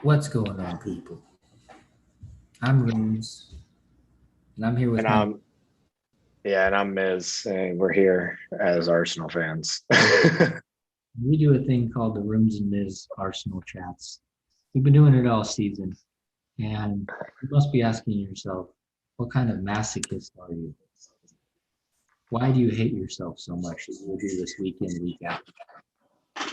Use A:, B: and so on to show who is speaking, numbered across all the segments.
A: What's going on, people? I'm Roons, and I'm here
B: And
A: with my.
B: I'm Miz, and we're here as Arsenal fans.
A: We do a thing called the Rooms and Miz Arsenal chats. We've been doing it all season, and you must be asking yourself, what kind of masochist are you? Why do you hate yourself so much as you do this week in, week out?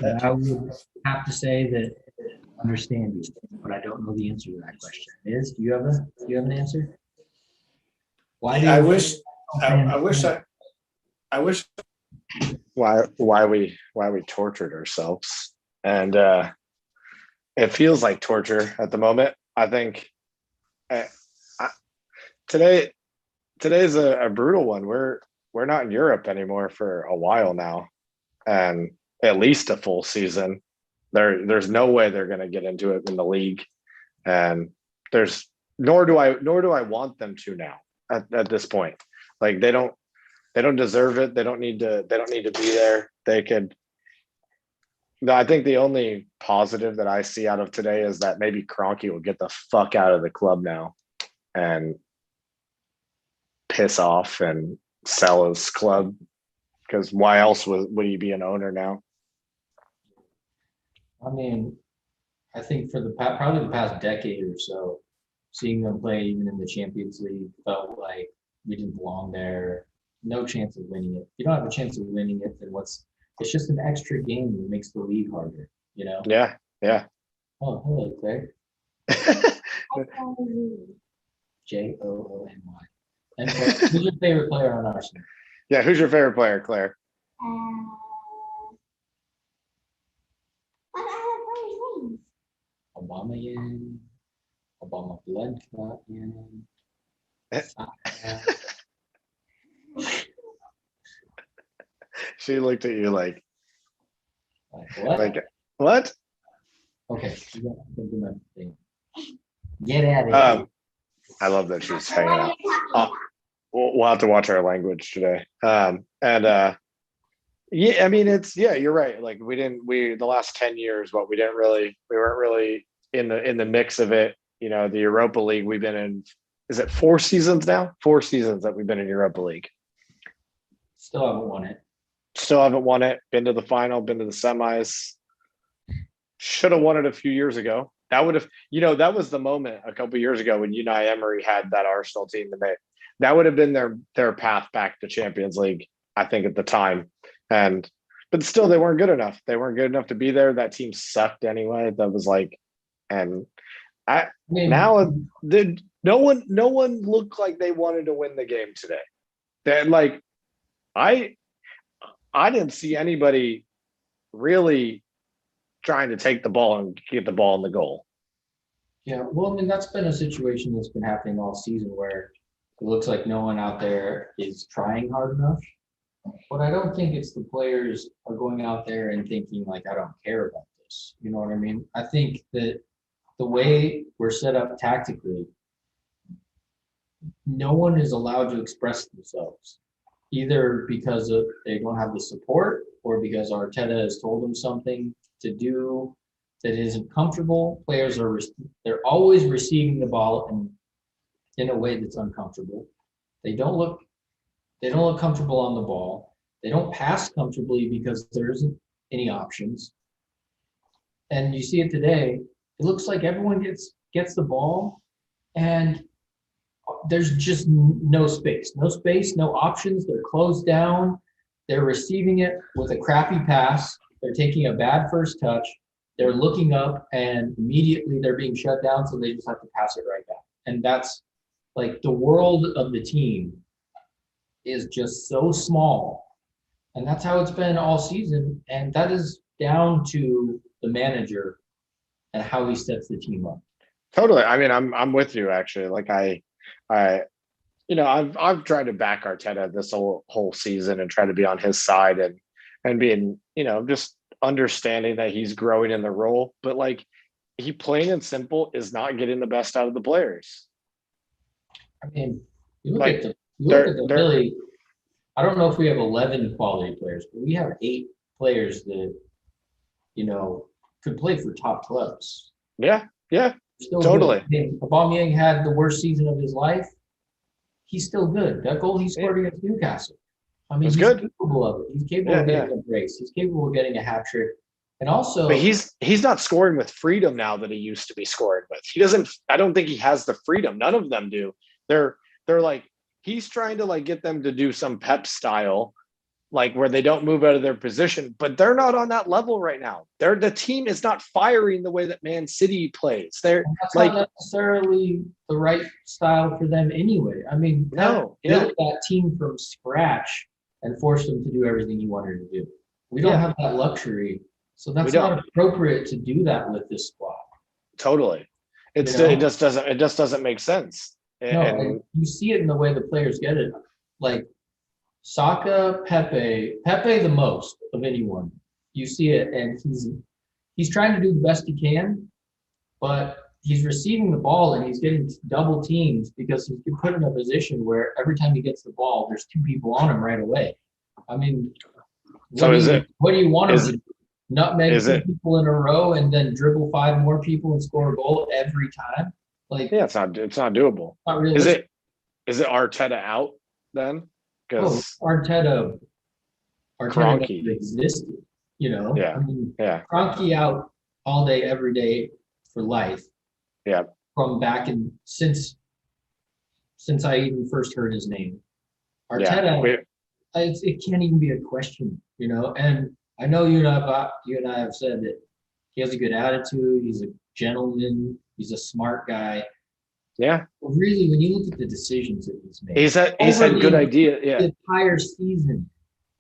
A: And I would have to say that I understand you, but I don't know the answer to that question. Miz, do you have an answer? Why
C: I
A: do
C: wish,
A: fans?
C: I wish.
B: why we tortured ourselves, and it feels like torture at the moment. I think uh, I, today today's a brutal one. We're not in Europe anymore for a while now, and at least a full season. There's no way they're going to get into it in the league, and there's nor do I want them to now at this point. Like they don't deserve it. They don't need to be there. They could. No, I think the only positive that I see out of today is that maybe Kroenke will get the fuck out of the club now and piss off and sell his club, because why else would he be an owner now?
A: I mean, I think for probably the past decade or so, seeing them play even in the Champions League felt like we didn't belong there. No chance of winning it. If you don't have a chance of winning it, then what's? It's just an extra game that makes the league harder. You know.
B: Yeah, yeah.
A: Oh, hello, Claire. Jony. And Claire, who's your favorite player on Arsenal?
B: Yeah, who's your favorite player, Claire?
D: What are the names?
A: Obama Yen, Obama Blood Clot Yen.
B: She looked at you like
A: What?
B: what?
A: Okay, you got to do my thing. Get at it.
B: I love that she's hanging out. Oh, we'll have to watch our language today. And yeah, I mean you're right. Like the last 10 years, we weren't really in the mix of it. The Europa League, we've been in, is it 4 seasons now? 4 seasons that we've been in Europa League.
A: Still haven't won it.
B: Still haven't won it. Been to the final, been to the semis. Should have won it a few years ago. That would have, that was the moment a couple of years ago when Unai Emery had that Arsenal team to make. That would have been their path back to Champions League, I think, at the time. But still, they weren't good enough. They weren't good enough to be there. That team sucked anyway. That was like, and I
A: mean,
B: now no one looked like they wanted to win the game today. That like I I didn't see anybody really trying to take the ball and get the ball in the goal.
A: yeah, well, I mean, that's been a situation that's been happening all season where it looks like no one out there is trying hard enough. But I don't think it's the players are going out there and thinking like, I don't care about this. You know what I mean? I think that the way we're set up tactically, no one is allowed to express themselves, either because they don't have the support or because Arteta has told them something to do that isn't comfortable. Players they're always receiving the ball in a way that's uncomfortable. They don't look they don't look comfortable on the ball. They don't pass comfortably because there isn't any options. And you see it today. It looks like everyone gets the ball and there's just no space. No space, no options. They're closed down. They're receiving it with a crappy pass. They're taking a bad first touch. They're looking up and immediately they're being shut down, so they just have to pass it right back. And that's like the world of the team is just so small. And that's how it's been all season. And that is down to the manager and how he sets the team up.
B: Totally. I mean, I'm with you actually. Like I I've tried to back Arteta this whole season and try to be on his side and being, just understanding that he's growing in the role, but like he plain and simple is not getting the best out of the players.
A: I mean, you look
B: Like
A: at the you look at the
B: they're
A: Philly. I don't know if we have 11 quality players, but we have 8 players that could play for top clubs.
B: yeah, Yeah,
A: Still
B: totally.
A: good. I mean, Aubameyang had the worst season of his life. He's still good. That goal he scored against Newcastle. I mean,
B: It's
A: he's
B: good.
A: capable of it. He's capable
B: Yeah,
A: of
B: yeah.
A: getting a brace. He's capable of getting a hat trick. And
B: But
A: also,
B: he's not scoring with freedom now that he used to be scoring with. He doesn't. I don't think he has the freedom. None of them do. They're like he's trying to like get them to do some Pep style, like where they don't move out of their position. But they're not on that level right now. The team is not firing the way that Man City plays. They're
A: that's
B: like
A: not necessarily the right style for them anyway. I mean,
B: no,
A: Pep built that team from scratch and forced them to do everything he wanted to do. We don't
B: Yeah.
A: have that luxury. So that's
B: don't.
A: not appropriate to do that with this squad.
B: Totally.
A: You know?
B: It just doesn't make sense.
A: No, and you see it in the way the players get it. Like Saka, Pepe the most of anyone. You see it, and he's trying to do the best he can, but he's receiving the ball and he's getting double teams because he's been put in a position where every time he gets the ball, there's two people on him right away. I mean, what do you want him to do? Nutmeg two people in a row and then dribble five more people and score a goal every time? Like,
B: yeah, it's not doable.
A: Not really.
B: Is it Arteta out then? Because
A: Arteta
B: Kroenke
A: never existed, you know.
B: Yeah.
A: I mean,
B: Yeah.
A: Kroenke out all day, every day for life.
B: Yeah.
A: From back in since I even first heard his name. Arteta, it can't even be a question, you know. And I know you and I have said that he has a good attitude. He's a gentleman. He's a smart guy.
B: Yeah.
A: But really, when you look at the decisions that he's made,
B: he's had good idea. Yeah.
A: The entire season.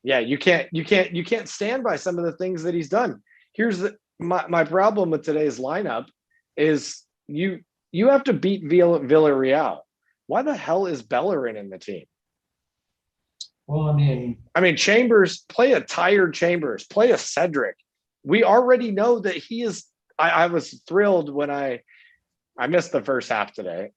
B: Yeah, you can't stand by some of the things that he's done. Here's my problem with today's lineup is you have to beat Villarreal. Why the hell is Bellerin in the team?
A: Well,
B: I mean, Chambers, play a tired Chambers, play a Cedric. We already know that he is. I was thrilled when I missed the first half today.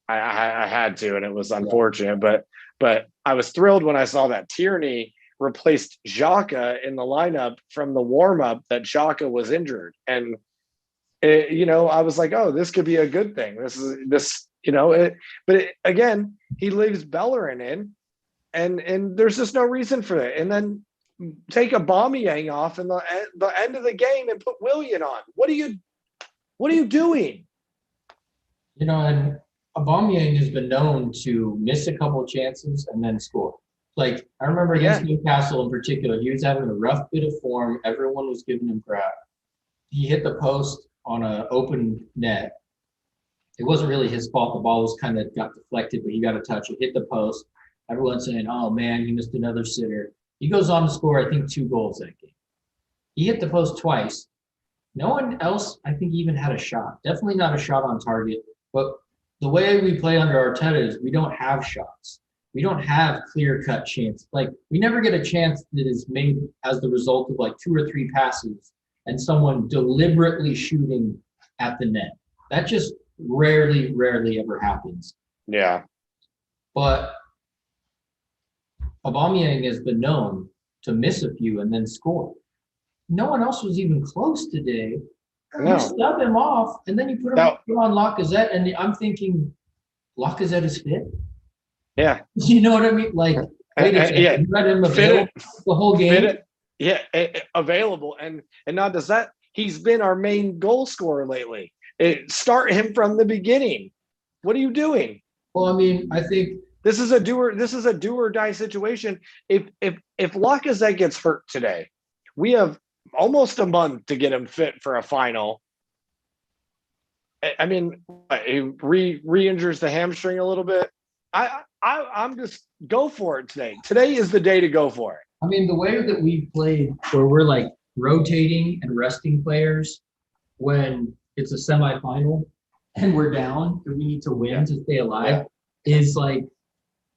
B: I had to, and it was unfortunate, but I was thrilled when I saw that Tierney replaced Xhaka in the lineup from the warm-up that Xhaka was injured. And, I was like, oh, this could be a good thing. Again, he leaves Bellerin in and there's just no reason for it. And then take Aubameyang off in the end of the game and put Willian on. What are you doing?
A: And Aubameyang has been known to miss a couple of chances and then score. Like, I remember against Newcastle in particular, he was having a rough bit of form. Everyone was giving him crap. He hit the post on an open net. It wasn't really his fault. The ball was kind of got deflected, but he got a touch. It hit the post. Everyone's saying, oh, man, he missed another sitter. He goes on to score, I think, 2 goals that game. He hit the post twice. No one else, I think, even had a shot. Definitely not a shot on target. But the way we play under Arteta is we don't have shots. We don't have clear-cut chance. Like, we never get a chance that is made as the result of, like, 2 or 3 passes and someone deliberately shooting at the net. That just rarely ever happens.
B: Yeah.
A: But Aubameyang has been known to miss a few and then score. No one else was even close today.
B: No.
A: You stub him off, and then you put him on Lacazette, and I'm thinking, Lacazette is fit?
B: Yeah.
A: You know what I mean? Like, wait a second. You let him available the whole game?
B: Available. And not just that, he's been our main goal scorer lately. Start him from the beginning. What are you doing?
A: Well, I think
B: this is a do or die situation. If Lacazette gets hurt today, we have almost a month to get him fit for a final. He re-injures the hamstring a little bit. I'm just go for it today. Today is the day to go for it.
A: The way that we played, where we're like rotating and resting players when it's a semifinal and we're down and we need to win to stay alive, is like,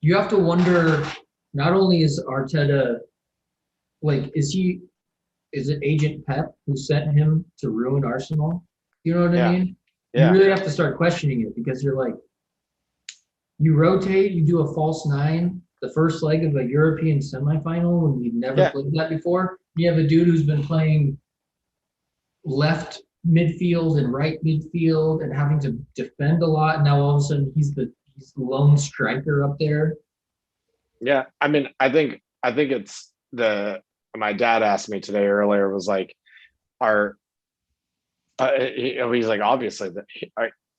A: you have to wonder, not only is Arteta, like, is it Agent Pep who sent him to ruin Arsenal? You know what I mean? Yeah. You really have to start questioning it, because you're like, you rotate, you do a false 9, the first leg of a European semifinal when you've never played that before. You have a dude who's been playing left midfield and right midfield and having to defend a lot. And now all of a sudden he's the lone striker up there.
B: Yeah, I mean, I think it's my dad asked me today earlier was like, he's like, obviously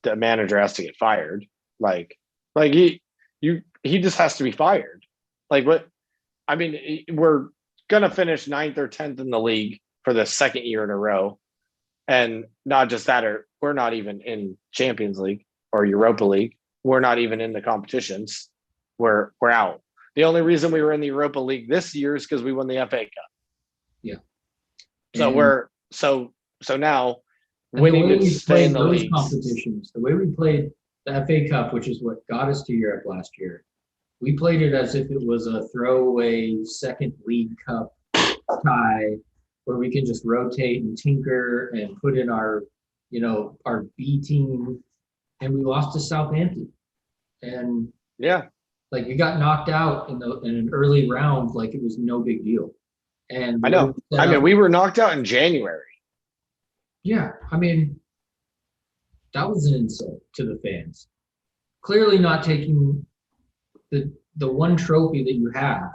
B: the manager has to get fired. Like he just has to be fired. Like what? I mean, we're gonna finish 9th or 10th in the league for the second year in a row, and not just that, we're not even in Champions League or Europa League. We're not even in the competitions. We're out. The only reason we were in the Europa League this year is because we won the FA Cup.
A: Yeah.
B: So so now winning to stay in the league.
A: Competitions, the way we played the FA Cup, which is what got us to Europe last year, we played it as if it was a throwaway second League Cup tie where we can just rotate and tinker and put in our B team, and we lost to Southampton. And
B: yeah,
A: like we got knocked out in an early round, like it was no big deal. And
B: I know. I mean, we were knocked out in January.
A: Yeah, I mean, that was an insult to the fans. Clearly not taking the one trophy that you have.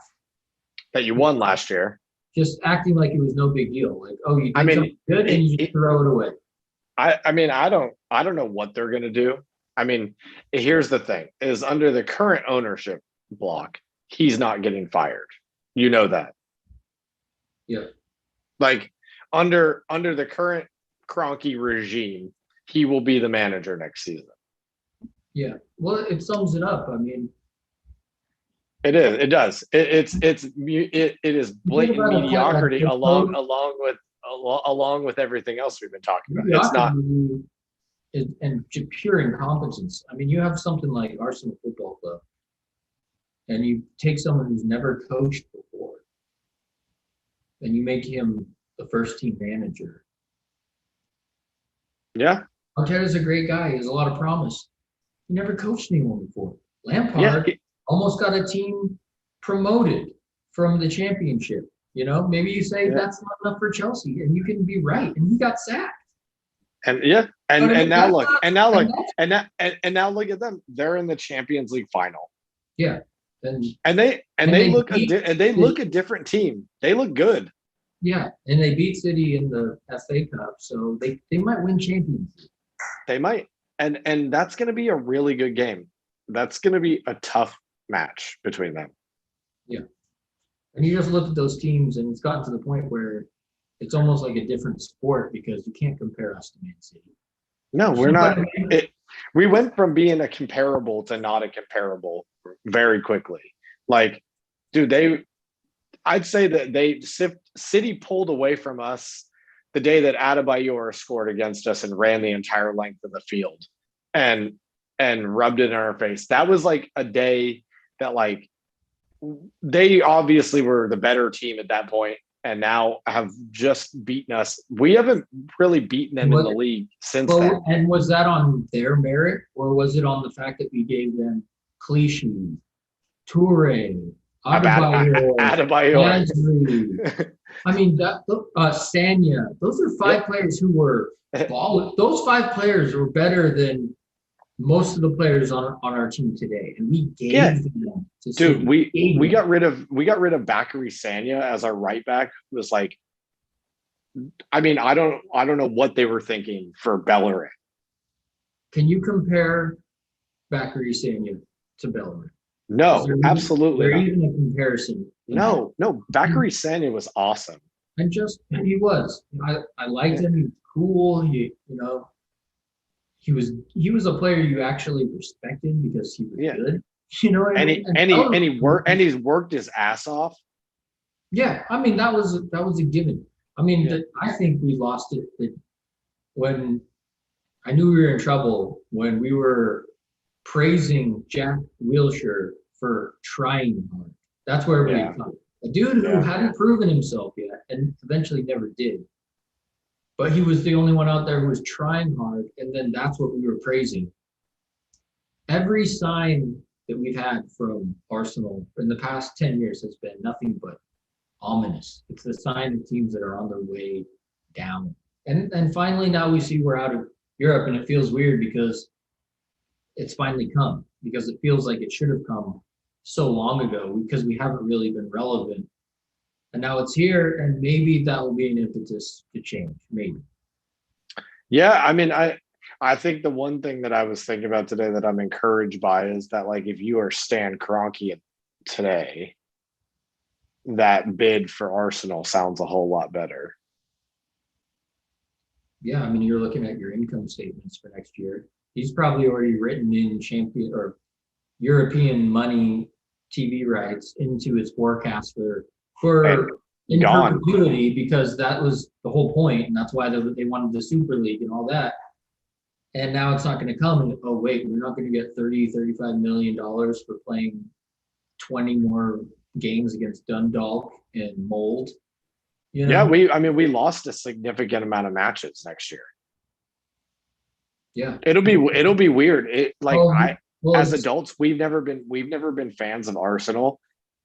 B: That you won last year.
A: Just acting like it was no big deal. Like, oh, you did something good and you just throw it away.
B: I mean, I don't know what they're gonna do. I mean, here's the thing: is under the current ownership block, he's not getting fired. You know that.
A: Yeah.
B: Like under the current Kroenke regime, he will be the manager next season.
A: Yeah. Well, it sums it up. I mean,
B: it is. It does. It is blatant mediocrity along with everything else we've been talking about. It's not.
A: And pure incompetence. I mean, you have something like Arsenal Football Club, and you take someone who's never coached before, and you make him the first team manager.
B: Yeah.
A: Arteta's a great guy. He has a lot of promise. He never coached anyone before. Lampard almost got a team promoted from the championship. Maybe you say that's not enough for Chelsea, and you can be right. And he got sacked.
B: And now look at them. They're in the Champions League final.
A: Yeah.
B: And they look a different team. They look good.
A: Yeah, and they beat City in the FA Cup, so they might win Champions League.
B: They might. And that's going to be a really good game. That's going to be a tough match between them.
A: Yeah. And you just look at those teams, and it's gotten to the point where it's almost like a different sport because you can't compare us to Man City.
B: No, we're not. We went from being a comparable to not a comparable very quickly. Like, dude, I'd say that City pulled away from us the day that Adebayor scored against us and ran the entire length of the field and rubbed it in our face. That was like a day that like they obviously were the better team at that point and now have just beaten us. We haven't really beaten them in the league since then.
A: And was that on their merit, or was it on the fact that we gave them Clichy, Toure, Adebayor? I mean, Sanya. Those are five players who were those five players were better than most of the players on our team today, and we gave them to
B: dude.
A: City.
B: We got rid of Bakary Sanya as our right back. It was like, I mean, I don't know what they were thinking for Bellerin.
A: Can you compare Bakary Sanya to Bellerin?
B: No, absolutely
A: not.
B: Not.
A: Even a comparison.
B: No. Bakary Sanya was awesome.
A: And he was. I liked him. He was cool. He was a player you actually respected because he was good. You know what I mean?
B: And he's worked his ass off.
A: Yeah, I mean that was a given. I mean, I think we lost it when I knew we were in trouble when we were praising Jack Wilshere for trying hard. That's where we come. A dude who hadn't proven himself yet and eventually never did. But he was the only one out there who was trying hard, and then that's what we were praising. Every sign that we've had from Arsenal in the past 10 years has been nothing but ominous. It's the sign of teams that are on their way down. And finally now we see we're out of Europe, and it feels weird because it's finally come, because it feels like it should have come so long ago because we haven't really been relevant. And now it's here, and maybe that will be an impetus to change. Maybe.
B: Yeah, I mean, I think the one thing that I was thinking about today that I'm encouraged by is that, like, if you are Stan Kroenke today, that bid for Arsenal sounds a whole lot better.
A: Yeah, I mean, you're looking at your income statements for next year. He's probably already written in champion or European money TV rights into his forecast for in
B: gone.
A: perpetuity, because that was the whole point, and that's why they wanted the Super League and all that. And now it's not going to come. And oh wait, we're not going to get 35 million dollars for playing 20 more games against Dundalk and Mold. You know?
B: Yeah, we lost a significant amount of matches next year.
A: Yeah,
B: it'll be weird. As
A: it's
B: adults, we've never been fans of Arsenal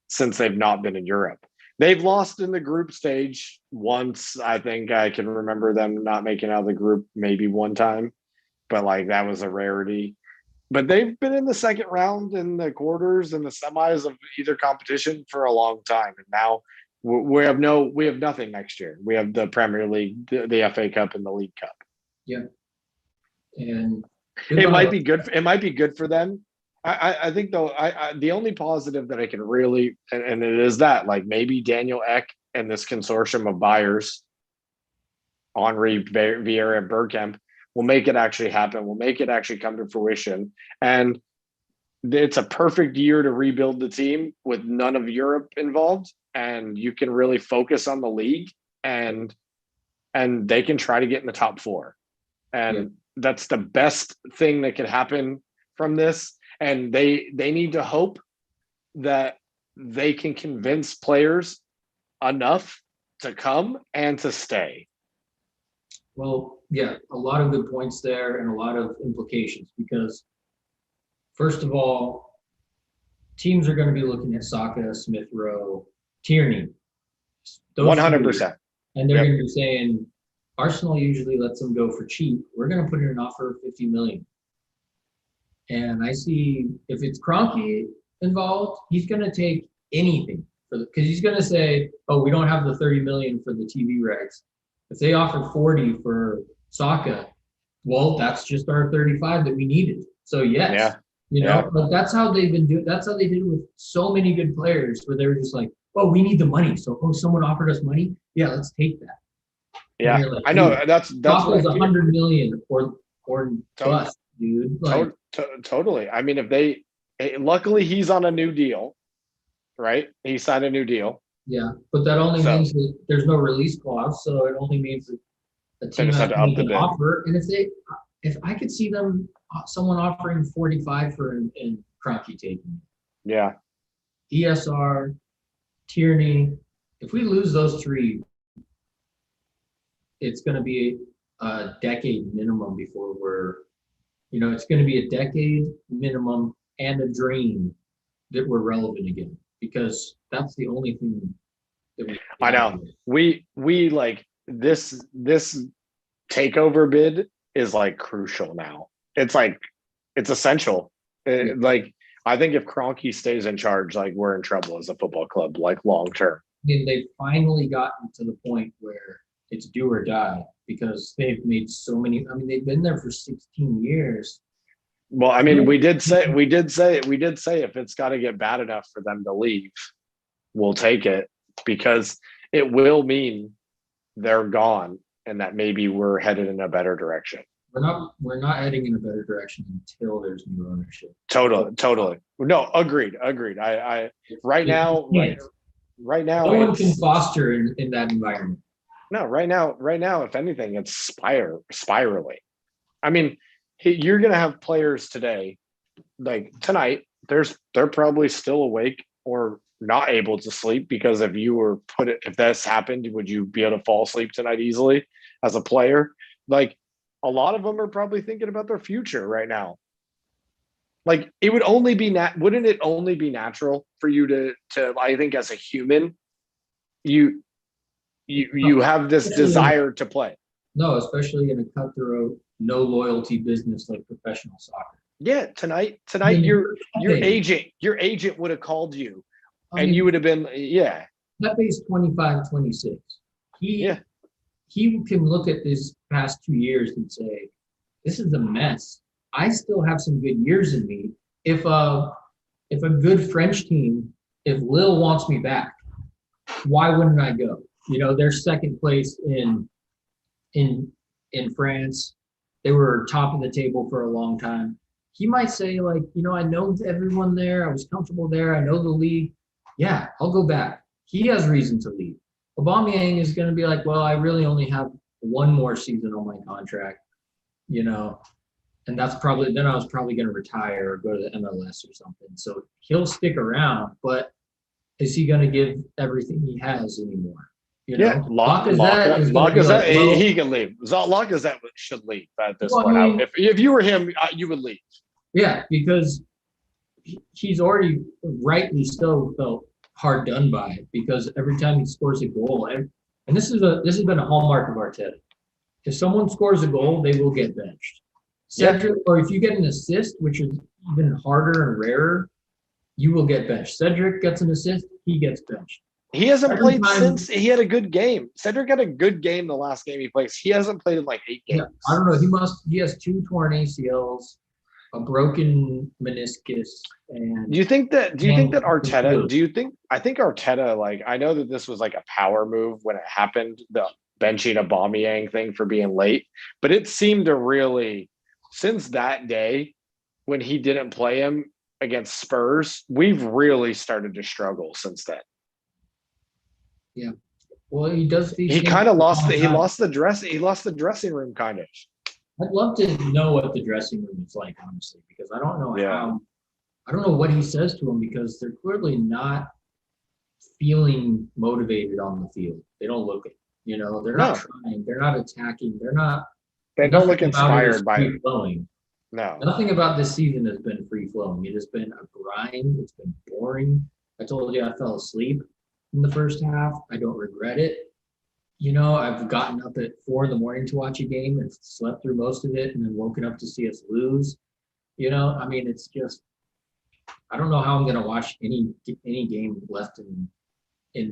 B: since they've not been in Europe. They've lost in the group stage once. I think I can remember them not making out of the group maybe one time, but like that was a rarity. But they've been in the second round and the quarters and the semis of either competition for a long time. And now we have nothing next year. We have the Premier League, the FA Cup, and the League Cup.
A: yeah, and
B: It might be good. It might be good for them. I think though, the only positive that I can really, and it is that, like, maybe Daniel Ek and this consortium of buyers, Henri, Vieira, and Bergkamp, will make it actually happen. Will make it actually come to fruition. And it's a perfect year to rebuild the team with none of Europe involved. And you can really focus on the league, and they can try to get in the top four. And that's the best thing that could happen from this. And they need to hope that they can convince players enough to come and to stay.
A: Well, yeah, a lot of good points there and a lot of implications, because first of all, teams are going to be looking at Saka, Smith Rowe, Tierney.
B: 100%.
A: And they're going to be saying, Arsenal usually lets them go for cheap. We're going to put in an offer of 50 million. And I see, if it's Kroenke involved, he's going to take anything because he's going to say, oh, we don't have the 30 million for the TV rights. If they offer 40 for Saka, well, that's just our 35 that we needed. So yes, but that's how they've been doing. That's how they did it with so many good players, where they were just like, oh, we need the money. So, oh, someone offered us money. Yeah, let's take that.
B: Yeah, like, I know that's
A: Saka's 100 million or bust, dude. Like,
B: totally. I mean, luckily he's on a new deal, right? He signed a new deal.
A: Yeah, but that only means that there's no release clause, so it only means that the team has to make an offer. And if I could see someone offering 45 for and Kroenke taking,
B: yeah,
A: ESR, Tierney, if we lose those three, it's going to be a decade minimum before it's going to be a decade minimum and a dream that we're relevant again, because that's the only thing that
B: I know. We like this takeover bid is like crucial now. It's like, it's essential. Like, I think if Kroenke stays in charge, like, we're in trouble as a football club, like, long term.
A: And they've finally gotten to the point where it's do or die, because they've made so many. I mean, they've been there for 16 years.
B: Well, I mean, we did say if it's got to get bad enough for them to leave, we'll take it, because it will mean they're gone and that maybe we're headed in a better direction.
A: We're not heading in a better direction until there's new ownership.
B: Totally. No, agreed. I right now,
A: no one can foster in that environment.
B: No, right now, if anything, it's spiraling. I mean, you're going to have players today, like tonight, they're probably still awake or not able to sleep, because if this happened, would you be able to fall asleep tonight easily as a player? Like, a lot of them are probably thinking about their future right now. Like, it would only be wouldn't it only be natural for you to I think, as a human, you have this desire to play.
A: No, especially in a cutthroat, no loyalty business like professional soccer.
B: Yeah, tonight
A: I mean,
B: your agent would have called you,
A: I
B: and
A: mean,
B: you would have been, yeah,
A: Pepe's 25, 26.
B: yeah,
A: He can look at this past 2 years and say, this is a mess. I still have some good years in me. If a good French team, if Lille wants me back, why wouldn't I go? You know, they're second place in in France. They were top of the table for a long time. He might say, like, you know, I know everyone there. I was comfortable there. I know the league. Yeah, I'll go back. He has reason to leave. Aubameyang is going to be like, well, I really only have one more season on my contract, you know, and that's probably then I was probably going to retire or go to the MLS or something. So he'll stick around, but is he going to give everything he has anymore? You know,
B: yeah.
A: Lacazette is going to be
B: Lacazette,
A: like, well,
B: he can leave. Lacazette should leave at this
A: well,
B: point.
A: I mean,
B: If you were him, you would leave.
A: yeah, because he's already rightly so felt hard done by because every time he scores a goal, and this has been a hallmark of Arteta. If someone scores a goal, they will get benched. Cedric, or if you get an assist, which is even harder and rarer, you will get benched. Cedric gets an assist, he gets benched.
B: He hasn't
A: Every
B: played
A: time-
B: since he had a good game. Cedric had a good game the last game he plays. He hasn't played in like 8 games.
A: Yeah, I don't know. He has 2 torn ACLs, a broken meniscus, and
B: Do you think that
A: Arteta?
B: I think Arteta, like, I know that this was like a power move when it happened, the benching Aubameyang thing for being late, but it seemed to really, since that day when he didn't play him against Spurs, we've really started to struggle since then.
A: Yeah. Well, he does.
B: He kind of lost the dressing room kind of.
A: I'd love to know what the dressing room is like, honestly, because I don't know
B: Yeah.
A: I don't know what he says to him because they're clearly not feeling motivated on the field. They don't look it. You know, they're not trying. They're not attacking.
B: They don't look
A: nothing about it is
B: inspired by it.
A: free flowing.
B: No.
A: Nothing about this season has been free flowing. It has been a grind. It's been boring. I told you I fell asleep in the first half. I don't regret it. You know, I've gotten up at 4 a.m. to watch a game and slept through most of it and then woken up to see us lose. You know, I mean, it's just, I don't know how I'm going to watch any game left in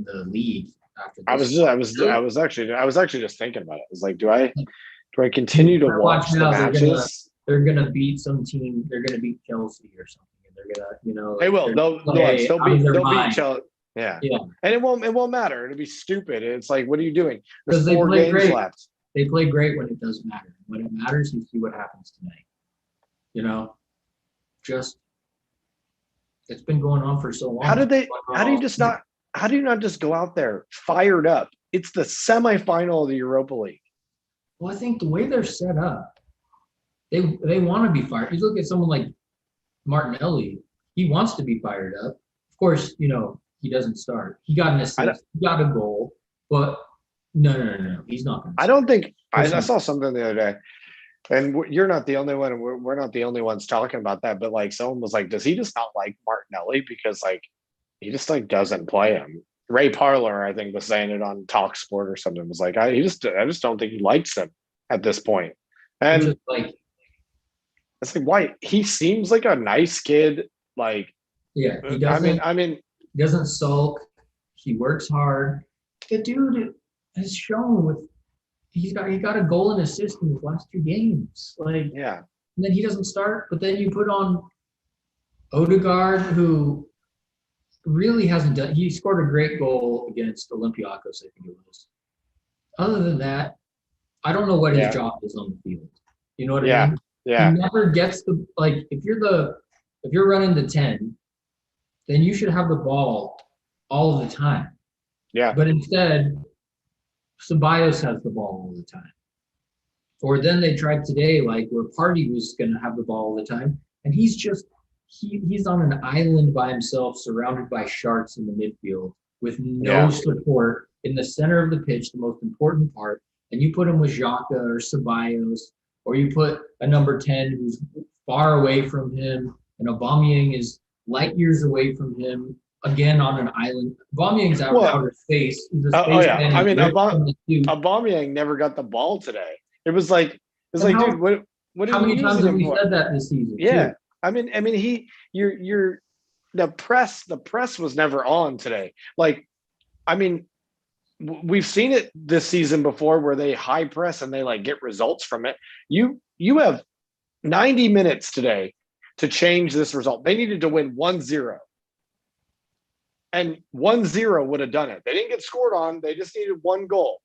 A: the league after this.
B: I was actually just thinking about it. I was like, do I continue to watch the matches?
A: They're gonna beat some team. They're gonna beat Chelsea or something. And they're gonna, you know.
B: They will. They'll beat Chelsea. Yeah.
A: Yeah.
B: And it won't matter. It'll be stupid. It's like, what are you doing? There's
A: Because they
B: 4
A: play
B: games
A: great.
B: left.
A: They play great when it does matter. When it matters, you see what happens tonight. You know, just it's been going on for so long.
B: How do you not just go out there fired up? It's the semifinal of the Europa League.
A: Well, I think the way they're set up, they want to be fired. You look at someone like Martinelli, he wants to be fired up. Of course, you know, he doesn't start. He got an assist, he got a goal, but no, he's not going to.
B: I don't think I saw something the other day, and you're not the only one, and we're not the only ones talking about that. But like, someone was like, "Does he just not like Martinelli because like he just like doesn't play him?" Ray Parler, I think, was saying it on Talk Sport or something. Was like, I just don't think he likes him at this point. And
A: just like,
B: it's like, why? He seems like a nice kid. Like,
A: yeah, he doesn't.
B: I mean,
A: he doesn't sulk. He works hard. The dude has shown with he got a goal and assist in his last 2 games. Like,
B: yeah.
A: And then he doesn't start, but then you put on Odegaard, who really hasn't done. He scored a great goal against Olympiacos, I think it was. Other than that, I don't know what his job is on the field. You know what I mean?
B: Yeah.
A: He never gets the if you're running the 10, then you should have the ball all of the time.
B: Yeah.
A: But instead, Ceballos has the ball all the time. Or then they tried today, like where Partey was going to have the ball all the time, and he's just he's on an island by himself, surrounded by sharks in the midfield with no support in the center of the pitch, the most important part. And you put him with Xhaka or Ceballos, or you put a number 10 who's far away from him, and Aubameyang is light years away from him. again on an island. Aubameyang's out
B: Well,
A: outer space. He's a
B: oh yeah.
A: spaceman.
B: I mean,
A: Dude,
B: Aubameyang never got the ball today. It was like,
A: And
B: dude, what
A: how
B: are you
A: many times
B: using
A: have
B: him
A: we
B: for?
A: said that this season?
B: Yeah.
A: Too?
B: The press was never on today. Like, I mean, we've seen it this season before where they high press and they like get results from it. You have 90 minutes today to change this result. They needed to win 1-0. And 1-0 would have done it. They didn't get scored on. They just needed one goal.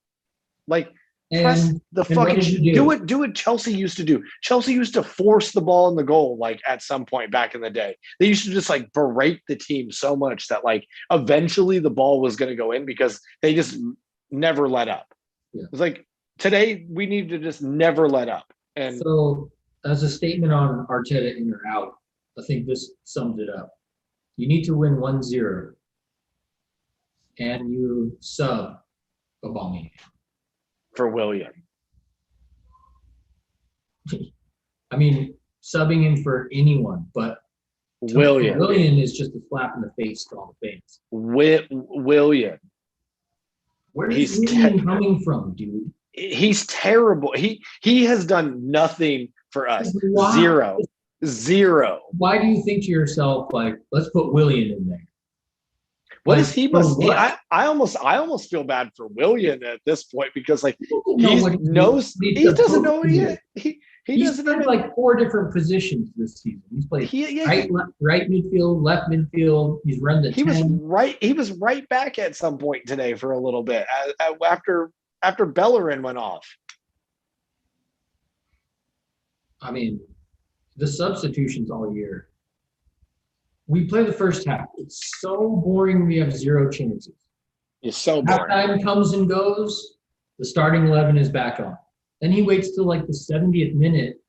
B: Like, press the
A: and what
B: fucking
A: did you
B: do what Chelsea used to do. Chelsea used to force the ball in the goal like at some point back in the day. They used to just like berate the team so much that like eventually the ball was going to go in because they just never let up.
A: Yeah.
B: It's like today we need to just never let up. And
A: So as a statement on Arteta in or out, I think this sums it up. You need to win 1-0 and you sub Aubameyang.
B: for William,
A: I mean, subbing him for anyone, but William is just a slap in the face to all the fans.
B: William.
A: Where is
B: He's
A: William coming from, dude?
B: He's terrible. He has done nothing for us.
A: Wow.
B: Zero.
A: Why do you think to yourself, like, let's put William in there?
B: What
A: Like,
B: is he
A: for
B: must?
A: what?
B: I almost feel bad for William at this point because like
A: He
B: he
A: doesn't know
B: knows he
A: He's
B: doesn't
A: played
B: even
A: like 4 different positions this season. He's played
B: he
A: right midfield, left midfield. He's run the 10.
B: he was right back at some point today for a little bit after Bellerin went off.
A: I mean, the substitutions all year. We play the first half. It's so boring. We have 0 chances.
B: It's so boring.
A: Halftime comes and goes. The starting 11 is back on. Then he waits till like the 70th minute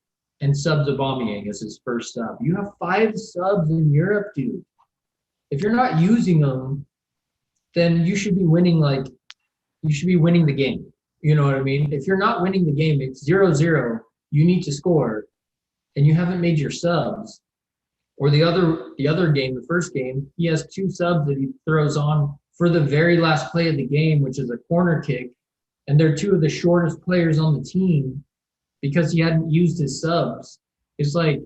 A: and subs Aubameyang as his first sub. You have 5 subs in Europe, dude. If you're not using them, then you should be winning the game. You know what I mean? If you're not winning the game, it's 0-0. You need to score, and you haven't made your subs. Or the other game, the first game, he has 2 subs that he throws on for the very last play of the game, which is a corner kick. And they're 2 of the shortest players on the team because he hadn't used his subs. It's like,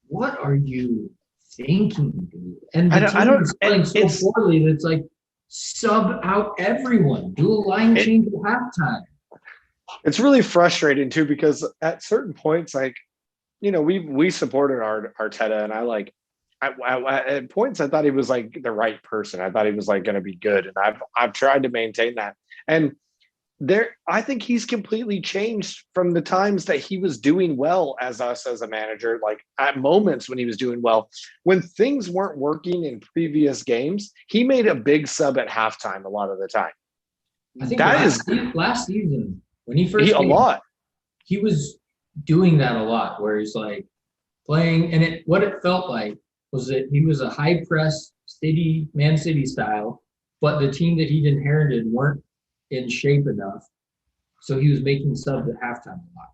A: what are you thinking, dude? And the team is playing so poorly that it's like, sub out everyone. Do a line change at halftime.
B: It's really frustrating too because at certain points, like, you know, we supported Arteta, and at points I thought he was like the right person. I thought he was like going to be good, and I've tried to maintain that. And I think he's completely changed from the times that he was doing well as a manager. Like at moments when he was doing well, when things weren't working in previous games, he made a big sub at halftime a lot of the time.
A: I think last season when he first he was doing that a lot, where he's like playing, and what it felt like was that he was a high press Man City style, but the team that he'd inherited weren't in shape enough, so he was making subs at halftime a lot.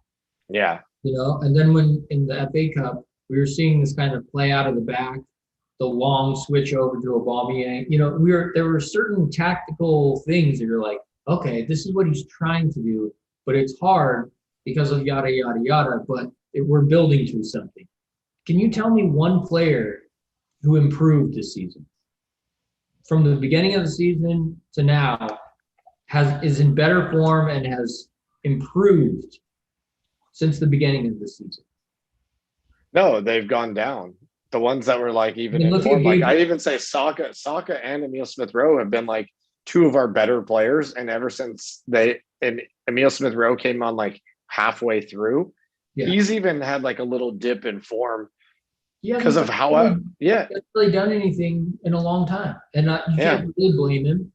B: Yeah,
A: you know. And then when in the FA Cup, we were seeing this kind of play out of the back, the long switch over to Aubameyang. You know, there were certain tactical things that you're like, okay, this is what he's trying to do, but it's hard because of yada yada yada. But we're building to something. Can you tell me one player who improved this season from the beginning of the season to now? Is in better form and has improved since the beginning of the season?
B: No, they've gone down. The ones that were like even in form, like I even say Saka and Emile Smith-Rowe have been like 2 of our better players, and ever since Emile Smith-Rowe came on like halfway through, he's even had like a little dip in form because of how he hasn't
A: really done anything in a long time, and you can't really blame him.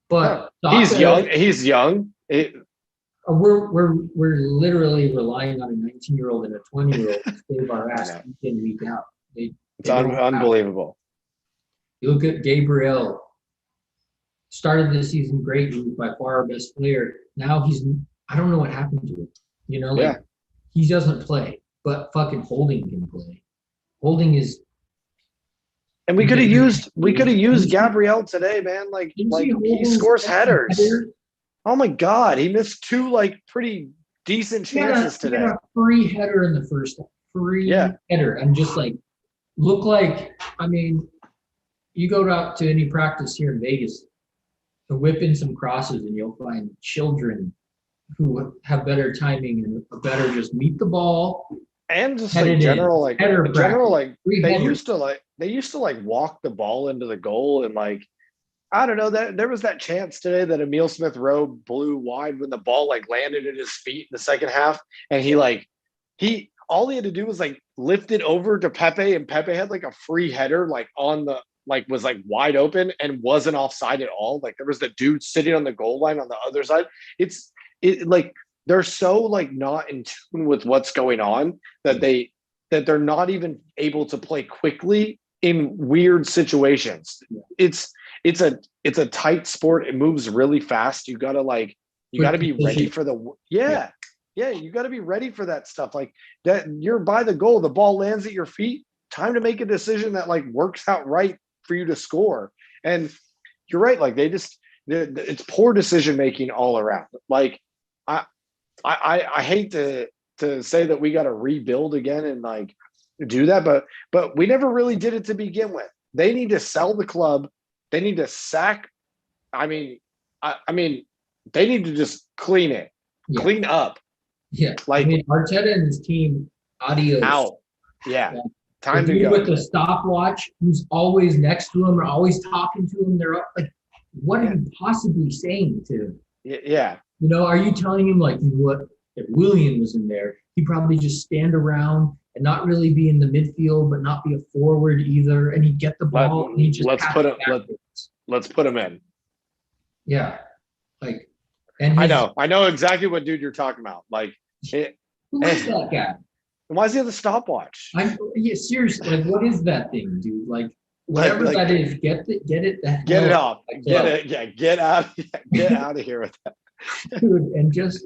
A: But
B: he's young. He's young.
A: We're literally relying on a 19-year-old and a 20-year-old to save our ass week in, week out.
B: It's unbelievable.
A: You look at Gabriel. Started this season great. He was by far our best player. Now I don't know what happened to him. You know, he doesn't play, but fucking Holding can play. Holding is
B: And we could have used Gabrielle today, man. Like he scores headers. Oh my God, he missed two like pretty decent chances today.
A: He got a free header in the first half. Header, and just like look like, I mean, you go out to any practice here in Vegas to whip in some crosses and you'll find children who have better timing and a better just meet the ball.
B: And just like general, like they used to like walk the ball into the goal, and like I don't know, that there was that chance today that Emil Smith Rowe blew wide when the ball like landed at his feet in the second half, and he all he had to do was like lift it over to Pepe, and Pepe had like a free header like on the like was like wide open and wasn't offside at all. Like there was the dude sitting on the goal line on the other side. It like they're so like not in tune with what's going on that they're not even able to play quickly in weird situations. It's a tight sport. It moves really fast. You gotta be ready for you got to be ready for that stuff. Like that, you're by the goal, the ball lands at your feet. Time to make a decision that like works out right for you to score. And you're right. Like it's poor decision making all around. Like I hate to say that we got to rebuild again and like do that, but we never really did it to begin with. They need to sell the club. They need to sack. I mean, they need to just clean up.
A: Yeah, like Arteta and his team, adios.
B: Out. Yeah. Time to go.
A: With the stopwatch, who's always next to him or always talking to him. They're like, what are you possibly saying to him?
B: Yeah.
A: You know, are you telling him like, what if William was in there, he'd probably just stand around and not really be in the midfield, but not be a forward either, and he'd get the ball and he just
B: let's put him in.
A: Yeah, like, and
B: I know exactly what dude you're talking about. Like,
A: who is that guy?
B: Why does he have the stopwatch?
A: Seriously, like, what is that thing, dude? Like, whatever that is, get it.
B: Get it off. Get it. Yeah, get out of here with that,
A: dude. And just,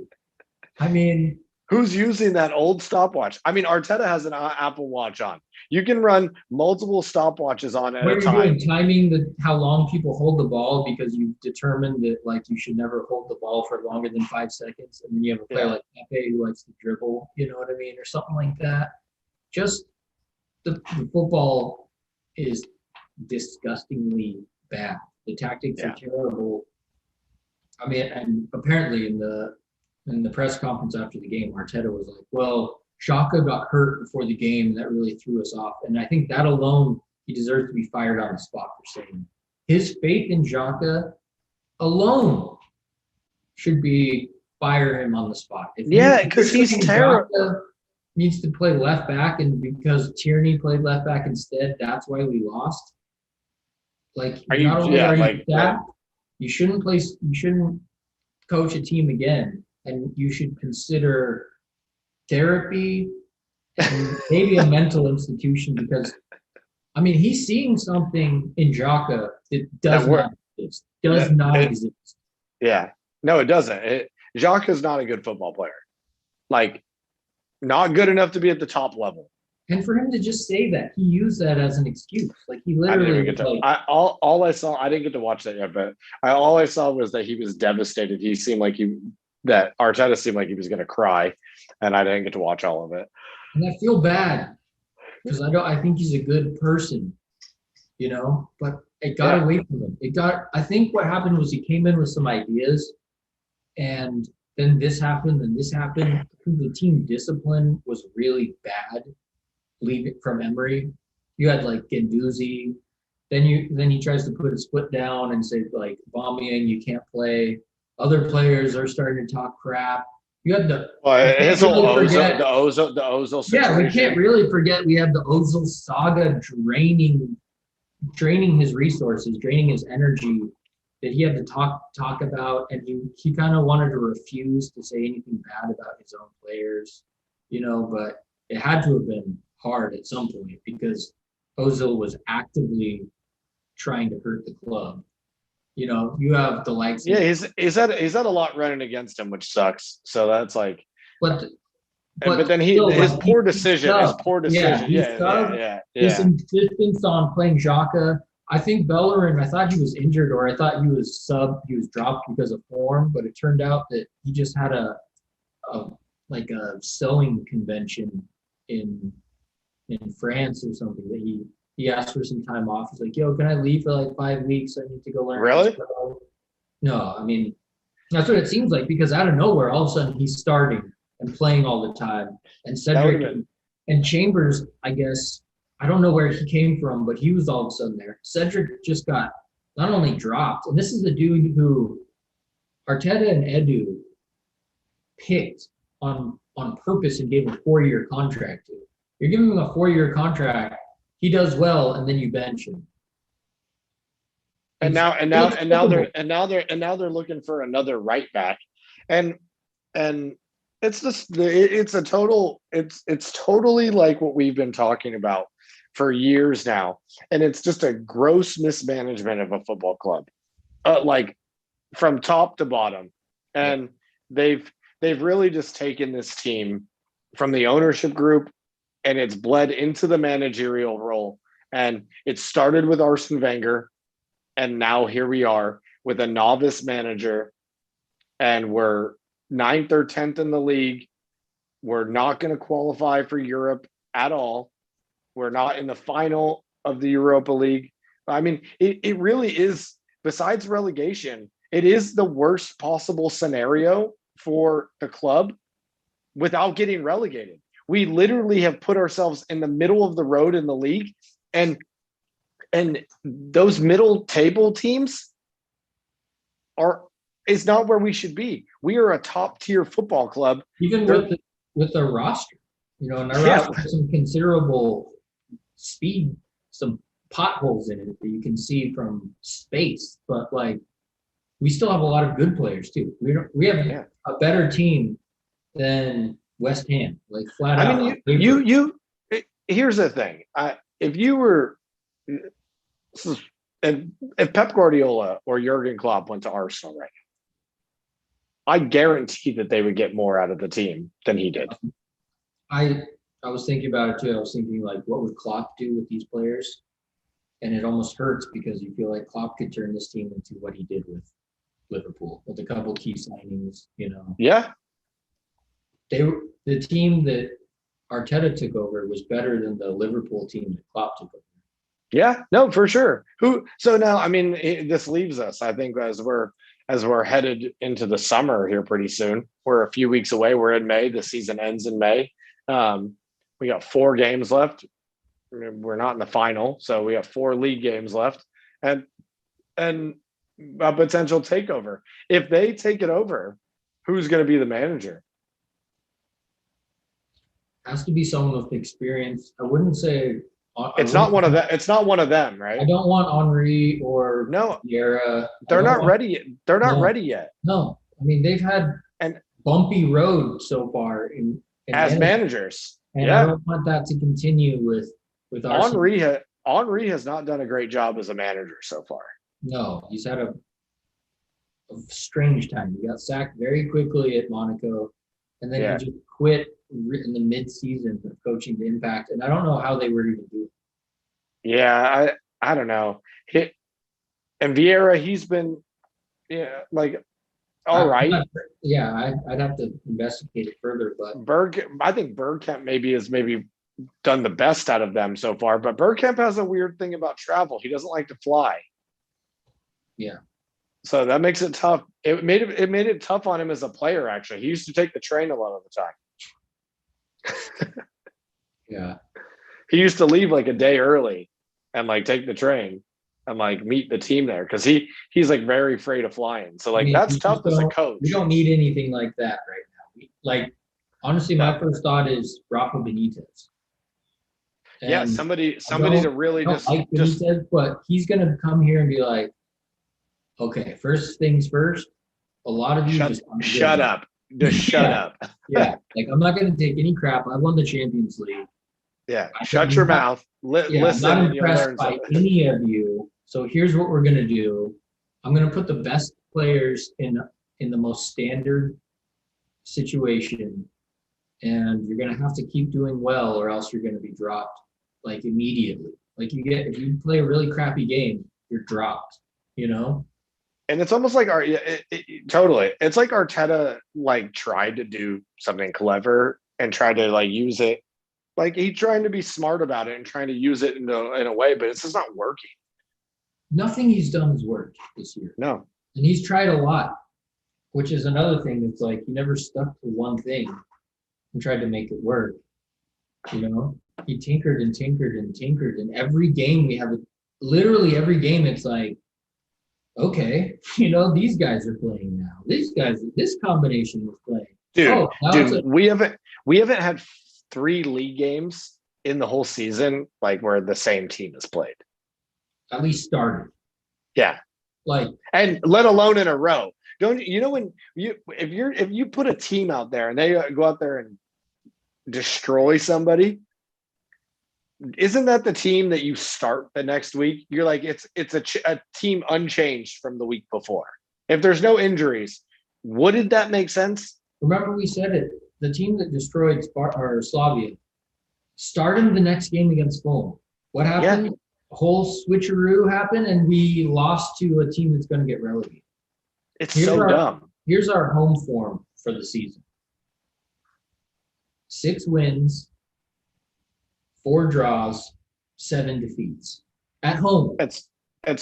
A: I mean,
B: who's using that old stopwatch? I mean, Arteta has an Apple Watch on. You can run multiple stopwatches on at a time.
A: Timing how long people hold the ball because you've determined that like you should never hold the ball for longer than 5 seconds, and then you have a player like Pepe who likes to dribble, you know what I mean, or something like that. Just the football is disgustingly bad. The tactics are terrible. I mean, and apparently in the press conference after the game, Arteta was like, well, Xhaka got hurt before the game, and that really threw us off. And I think that alone, he deserves to be fired on the spot for saying his faith in Xhaka alone should be fire him on the spot.
B: Because he's terrible.
A: Xhaka needs to play left back, and because Tierney played left back instead, that's why we lost. Like, you shouldn't coach a team again, and you should consider therapy and maybe a mental institution, because I mean, he's seeing something in Xhaka that does not exist.
B: Yeah, no, it doesn't. Xhaka's not a good football player. Like, not good enough to be at the top level.
A: And for him to just say that, he used that as an excuse. Like, he literally
B: all I saw, I didn't get to watch that yet, but all I saw was that he was devastated. He seemed like that Arteta seemed like he was going to cry, and I didn't get to watch all of it.
A: And I feel bad because I think he's a good person, you know, but it got away from him. I think what happened was he came in with some ideas, and then this happened, and this happened. I think the team discipline was really bad, leaving from Emery. You had like Guendouzi, then he tries to put his foot down and say like, Aubameyang, you can't play. Other players are starting to talk crap. You had the Ozil situation. Yeah, we can't really forget we had the Ozil saga draining his resources, draining his energy that he had to talk about, and he kind of wanted to refuse to say anything bad about his own players, you know, but it had to have been hard at some point because Ozil was actively trying to hurt the club. You know, you have the likes.
B: Yeah, he's had a lot running against him, which sucks. So that's like.
A: But
B: but then
A: still,
B: his
A: like,
B: poor
A: he's
B: decision,
A: subbed. He's subbed. His
B: Yeah.
A: insistence on playing Xhaka. I think Bellerin, I thought he was injured, or I thought he was subbed, he was dropped because of form, but it turned out that he just had a like a sewing convention in France or something, that he asked for some time off. He's like, yo, can I leave for like 5 weeks? I need to go learn.
B: Really?
A: No, I mean, that's what it seems like, because out of nowhere, all of a sudden he's starting and playing all the time. And Cedric and Chambers, I guess, I don't know where he came from, but he was all of a sudden there. Cedric just got not only dropped, and this is the dude who Arteta and Edu picked on purpose and gave a 4-year contract to. You're giving him a 4-year contract, he does well, and then you bench him.
B: And now they're looking for another right back, and it's just it's totally like what we've been talking about for years now, and it's just a gross mismanagement of a football club, like from top to bottom, and they've really just taken this team from the ownership group, and it's bled into the managerial role, and it started with Arsene Wenger. And now here we are with a novice manager, and we're 9th or 10th in the league. We're not going to qualify for Europe at all. We're not in the final of the Europa League. I mean, it really is, besides relegation, it is the worst possible scenario for the club without getting relegated. We literally have put ourselves in the middle of the road in the league, and those middle table teams is not where we should be. We are a top tier football club,
A: even with the roster, and our roster has some considerable speed, some potholes in it that you can see from space. But like, we still have a lot of good players too. We have a better team than West Ham, like flat out.
B: I mean, here's the thing. If you were. If Pep Guardiola or Jurgen Klopp went to Arsenal right now, I guarantee that they would get more out of the team than he did.
A: I was thinking about it too. I was thinking, like, what would Klopp do with these players? And it almost hurts because you feel like Klopp could turn this team into what he did with Liverpool, with a couple key signings.
B: Yeah.
A: The team that Arteta took over was better than the Liverpool team that Klopp took over.
B: Yeah, no, for sure. So now, I mean, this leaves us, I think, as we're headed into the summer here pretty soon. We're a few weeks away. We're in May. The season ends in May. We got 4 games left. We're not in the final, so we have 4 league games left, and a potential takeover. If they take it over, who's going to be the manager?
A: Has to be someone with experience. I wouldn't say.
B: It's not one of them. It's not one of them, right?
A: I don't want Henry or Vieira.
B: They're not ready. They're not ready yet.
A: No, I mean, they've had bumpy road so far in
B: as managers.
A: And I don't want that to continue with
B: Henry. Henry has not done a great job as a manager so far.
A: No, he's had a strange time. He got sacked very quickly at Monaco, and then he just quit in the mid-season of coaching the Impact, and I don't know how they were even doing.
B: Yeah, I don't know. And Vieira, he's been all right.
A: I'd have to investigate it further, but
B: I think Bergkamp has done the best out of them so far, but Bergkamp has a weird thing about travel. He doesn't like to fly.
A: Yeah.
B: So that makes it tough. It made it tough on him as a player, actually. He used to take the train a lot of the time.
A: Yeah.
B: He used to leave like a day early and like take the train and like meet the team there, because he's like very afraid of flying. So like that's tough as a coach.
A: We don't need anything like that right now. Honestly, my first thought is Rafa Benitez. And
B: somebody to really just
A: Benitez, but he's gonna come here and be like, okay, first things first. A lot of you
B: shut up. Just shut up.
A: Yeah, like, I'm not going to take any crap. I won the Champions League.
B: Yeah, shut your mouth. Listen,
A: I'm not
B: and you'll
A: impressed
B: learn
A: by
B: something.
A: any of you. So here's what we're going to do. I'm going to put the best players in the most standard situation, and you're going to have to keep doing well, or else you're going to be dropped like immediately. Like if you play a really crappy game, you're dropped. You know?
B: And it's almost like totally. It's like Arteta like tried to do something clever and tried to like use it. Like he's trying to be smart about it and trying to use it in a way, but it's just not working.
A: Nothing he's done has worked this year.
B: No.
A: And he's tried a lot, which is another thing that's like he never stuck to one thing and tried to make it work. You know, he tinkered and tinkered and tinkered. And every game we have, literally every game, it's like, okay, you know, these guys are playing now. These guys, this combination was playing.
B: Dude, we haven't had 3 league games in the whole season like where the same team has played.
A: At least started.
B: Yeah.
A: Like,
B: and let alone in a row. Don't you know when if you put a team out there and they go out there and destroy somebody, isn't that the team that you start the next week? You're like it's a team unchanged from the week before. If there's no injuries, wouldn't that make sense?
A: Remember we said it. The team that destroyed Slavia started the next game against Fulham. What happened? Yeah. A whole switcheroo happened, and we lost to a team that's going to get relegated.
B: It's dumb.
A: Here's our home form for the season: 6 wins, 4 draws, 7 defeats at home.
B: It's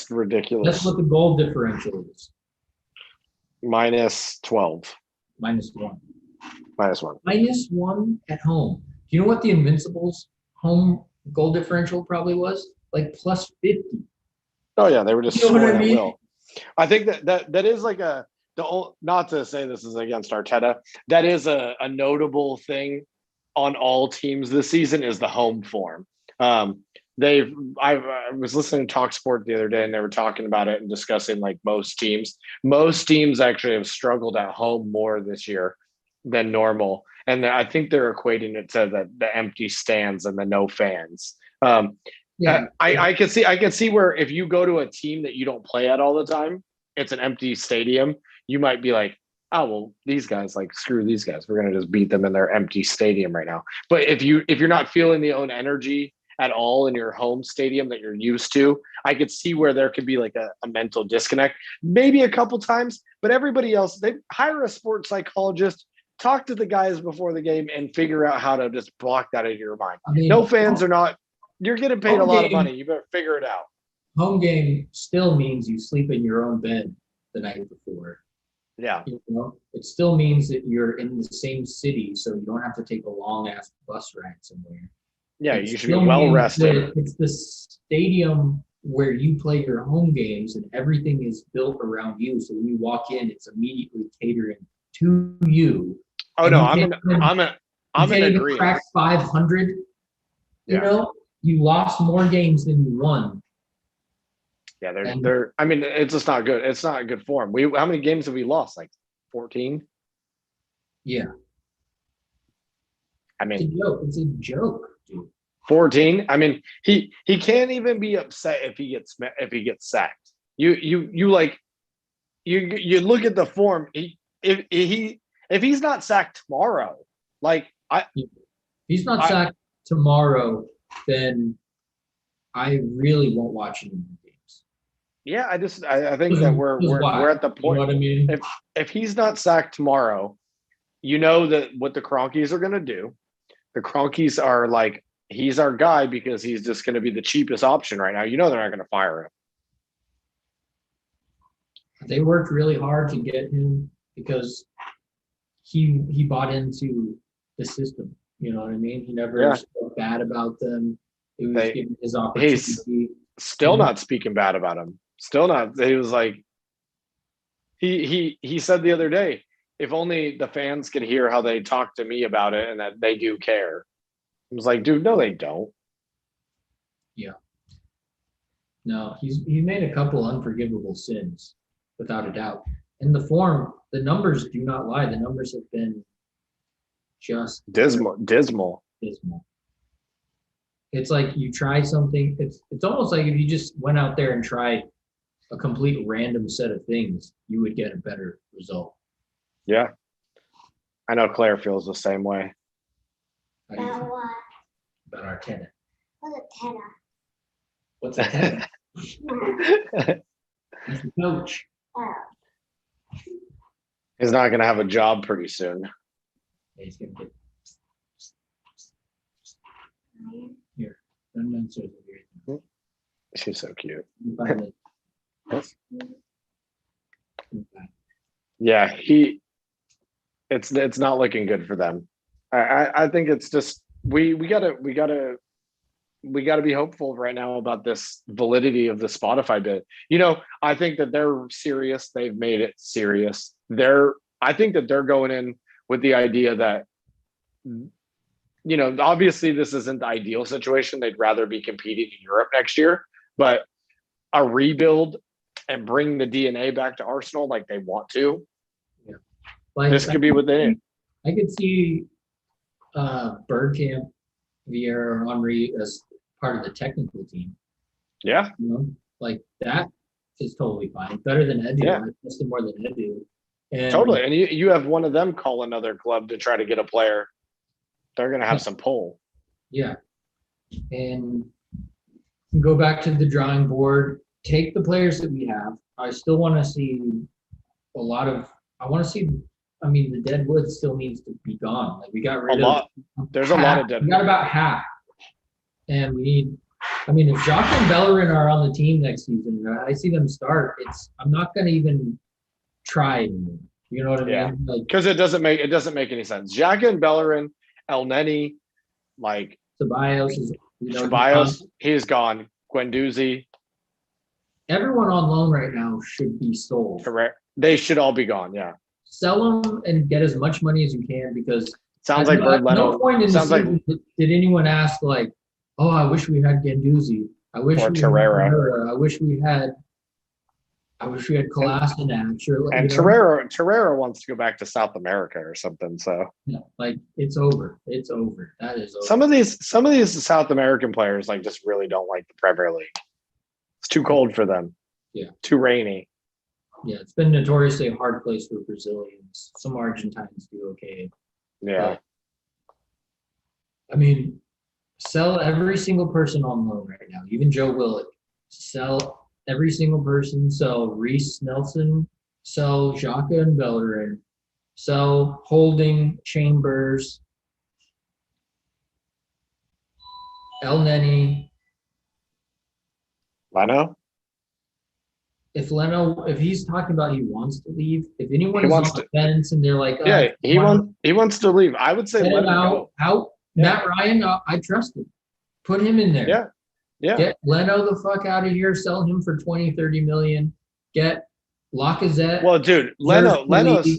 B: ridiculous.
A: That's what the goal differential is.
B: -12.
A: -1.
B: -1.
A: -1 at home. Do you know what the Invincibles' home goal differential probably was? Like +50.
B: Oh yeah, they were just
A: scoring at will.
B: I think that is like not to say this is against Arteta, that is a notable thing on all teams this season is the home form. I was listening to TalkSport the other day and they were talking about it and discussing like most teams actually have struggled at home more this year than normal. And I think they're equating it to the empty stands and the no fans. Yeah, I can see where if you go to a team that you don't play at all the time, it's an empty stadium. You might be like, oh well, these guys, like screw these guys. We're gonna just beat them in their empty stadium right now. But if you're not feeling the own energy at all in your home stadium that you're used to, I could see where there could be like a mental disconnect, maybe a couple times. But everybody else, they hire a sports psychologist, talk to the guys before the game, and figure out how to just block that out of your mind. I mean, no fans are not. You're getting paid a lot of money. You better figure it out.
A: Home game still means you sleep in your own bed the night before.
B: Yeah.
A: You know, it still means that you're in the same city, so you don't have to take a long ass bus ride somewhere.
B: Yeah, you should be well rested.
A: It's the stadium where you play your home games, and everything is built around you. So when you walk in, it's immediately catering to you.
B: Oh no, I'm in agreement.
A: Crack 500. You know, you lost more games than you won.
B: Yeah, they're. I mean, it's just not good. It's not a good form. How many games have we lost? Like 14.
A: Yeah.
B: I mean,
A: it's a joke, dude.
B: 14. I mean, he can't even be upset if he gets sacked. You look at the form. If he's not sacked tomorrow,
A: he's not sacked tomorrow, then I really won't watch any more games.
B: Yeah, I think that we're at the point.
A: You know what I mean?
B: If he's not sacked tomorrow, you know that what the Cronkies are going to do. The Cronkies are like, he's our guy because he's just going to be the cheapest option right now. You know they're not going to fire him.
A: They worked really hard to get him because he bought into the system. You know what I mean? He never spoke bad about them. He was given his opportunity.
B: He's still not speaking bad about him. Still not. He was like, he said the other day, if only the fans could hear how they talk to me about it and that they do care. I was like, dude, no, they don't.
A: Yeah. No, he made a couple unforgivable sins, without a doubt. And the numbers do not lie. The numbers have been just
B: dismal.
A: It's like you try something. It's almost like if you just went out there and tried a complete random set of things, you would get a better result.
B: Yeah. I know Claire feels the same way.
D: what?
A: About our tenant.
D: What's a tenor?
A: What's a tenant? He's the coach.
D: Oh,
B: He's not going to have a job pretty soon.
A: He's gonna get
D: man.
A: here. Run circle here.
B: She's so cute.
A: You find it.
B: Yeah, it's not looking good for them. I think it's just we gotta be hopeful right now about this validity of the Spotify bid. I think that they're serious. They've made it serious. I think that they're going in with the idea that, obviously this isn't the ideal situation. They'd rather be competing in Europe next year, but a rebuild and bring the DNA back to Arsenal like they want to.
A: Like,
B: This could be what they need.
A: I could see Bergkamp, Vieira, or Henry as part of the technical team.
B: Yeah.
A: Like that is totally fine. Better than Edu.
B: Yeah.
A: I trust him more than Edu. And
B: Totally. And you have one of them call another club to try to get a player. They're going to have some pull.
A: Yeah. And go back to the drawing board, take the players that we have. I still want to see the dead wood still needs to be gone. Like we got rid of
B: There's a lot of dead
A: We got about half. And we need, if Jacques and Bellerin are on the team next season, I see them start. I'm not going to even try anymore. You know what I mean?
B: Yeah.
A: Like
B: Because it doesn't make any sense. Xhaka and Bellerin, El Neni, like
A: Ceballos is,
B: Ceballos, he's gone. Guendouzi,
A: everyone on loan right now should be sold.
B: correct. They should all be gone. Yeah.
A: Sell them and get as much money as you can because
B: Sounds like Bird
A: at no
B: Leno.
A: point in the
B: Sounds like
A: season did anyone ask like, oh, I wish we had Guendouzi. I wish
B: Or
A: we
B: Torreira.
A: had Torreira. I wish we had Kolasinac. Sure,
B: and Torreira wants to go back to South America or something. So
A: like it's over. It's over. That is over.
B: some of these South American players like just really don't like the Premier League. It's too cold for them.
A: Yeah.
B: Too rainy.
A: Yeah, it's been notoriously a hard place for Brazilians. Some Argentines do okay.
B: Yeah.
A: But, sell every single person on loan right now, even Joe Willock. Sell every single person. Sell Reece Nelson. Sell Xhaka and Bellerin. Sell Holding, Chambers, El Neni.
B: Leno?
A: If he's talking about he wants to leave, if anyone
B: He
A: is on
B: wants
A: the
B: to-
A: fence and they're like,
B: Yeah, he wants to leave. I would say
A: Get
B: let
A: him
B: him go.
A: out.
B: Yeah.
A: Matt Ryan, I trust him. Put him in there.
B: Yeah. Yeah.
A: Get Leno the fuck out of here. Sell him for 20, 30 million. Get Lacazette.
B: Well, dude,
A: Leno's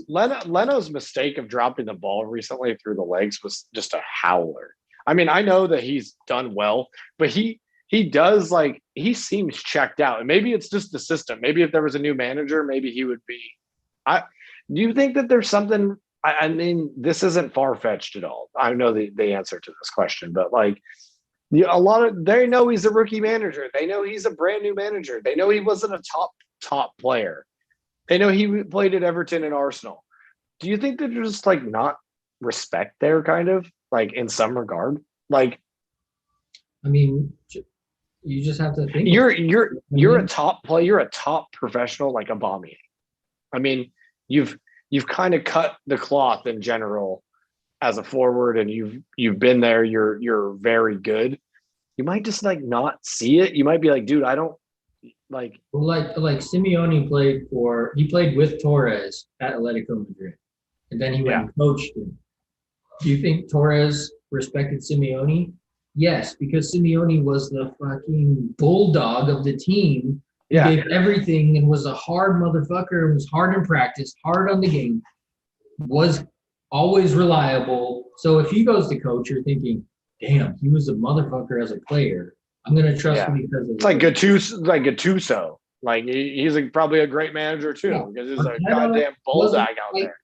B: Leno's mistake of dropping the ball recently through the legs was just a howler. I know that he's done well, but he does he seems checked out. And maybe it's just the system. Maybe if there was a new manager, maybe he would be. Do you think that there's something? This isn't far-fetched at all. I know the answer to this question, but they know he's a rookie manager. They know he's a brand new manager. They know he wasn't a top player. They know he played at Everton and Arsenal. Do you think that there's just not respect there, kind of in some regard?
A: You just have to think.
B: You're a top player. You're a top professional like Aubameyang. You've kind of cut the cloth in general as a forward, and you've been there. You're very good. You might just not see it. You might be like, dude, I don't like.
A: Like Simeone played with Torres at Atletico Madrid, and then he went and coached him. Do you think Torres respected Simeone? Yes, because Simeone was the fucking bulldog of the team. He gave everything and was a hard motherfucker and was hard in practice, hard on the game, was always reliable. So if he goes to coach, you're thinking, damn, he was a motherfucker as a player. I'm going to trust him because of
B: it's like Gattuso. He's probably a great manager too, because he's a goddamn bulldog out there.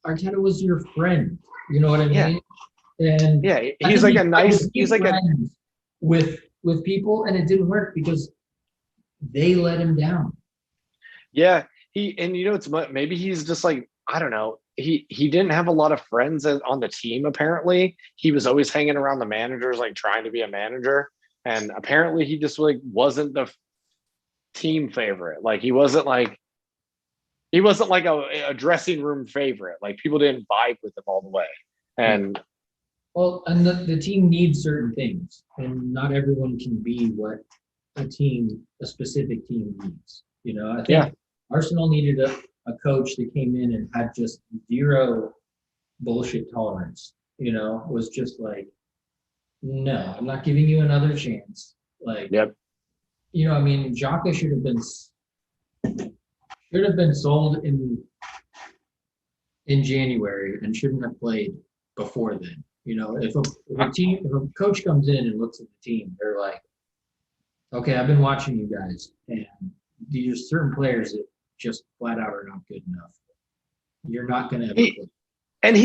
A: Arteta was your friend. You know what I mean?
B: Yeah.
A: And
B: he's like a nice. He's like
A: with people, and it didn't work because they let him down.
B: Yeah, it's maybe he's just I don't know. he didn't have a lot of friends on the team. Apparently, he was always hanging around the managers, like trying to be a manager. And apparently, he just like wasn't the team favorite. Like he wasn't like a dressing room favorite. Like people didn't vibe with him all the way. And
A: Well, and the team needs certain things, and not everyone can be what a specific team needs. You know, I think
B: Yeah.
A: Arsenal needed a coach that came in and had just zero bullshit tolerance. You know, was just like, no, I'm not giving you another chance. Like,
B: yep.
A: you know, I mean, Xhaka should have been sold in January and shouldn't have played before then. You know, if a coach comes in and looks at the team, they're like, okay, I've been watching you guys, and there's certain players that just flat out are not good enough. You're not going to ever play.
B: And I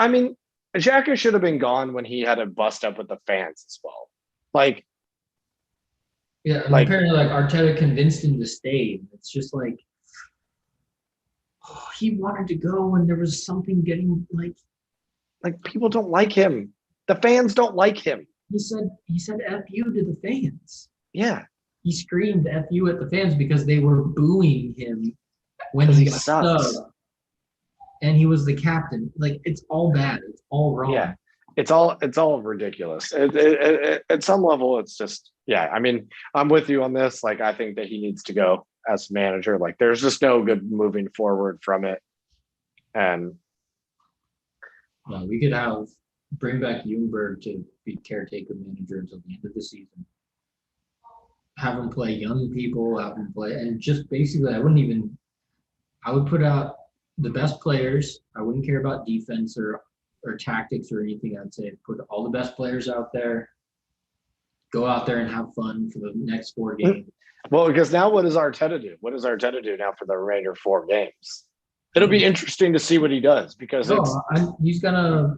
B: mean, Xhaka should have been gone when he had a bust up with the fans as well. Like,
A: yeah, and apparently, like Arteta convinced him to stay. It's just like, oh, he wanted to go, and there was something getting like
B: people don't like him. The fans don't like him.
A: he said "F you" to the fans.
B: Yeah,
A: he screamed "F you" at the fans because they were booing him when he got
B: sucks.
A: subbed. And he was the captain. Like, it's all bad. It's all wrong.
B: Yeah, it's all ridiculous. At some level, it's just, yeah. I mean, I'm with you on this. Like, I think that he needs to go as manager. Like, there's just no good moving forward from it. And
A: we could bring back Ljungberg to be caretaker manager until the end of the season. Have him play young people. Have him play, and just basically, I would put out the best players. I wouldn't care about defense or tactics or anything. I'd say put all the best players out there. Go out there and have fun for the next 4 games.
B: Well, because now what does Arteta do? What does Arteta do now for the remainder 4 games? It'll be interesting to see what he does because
A: he's gonna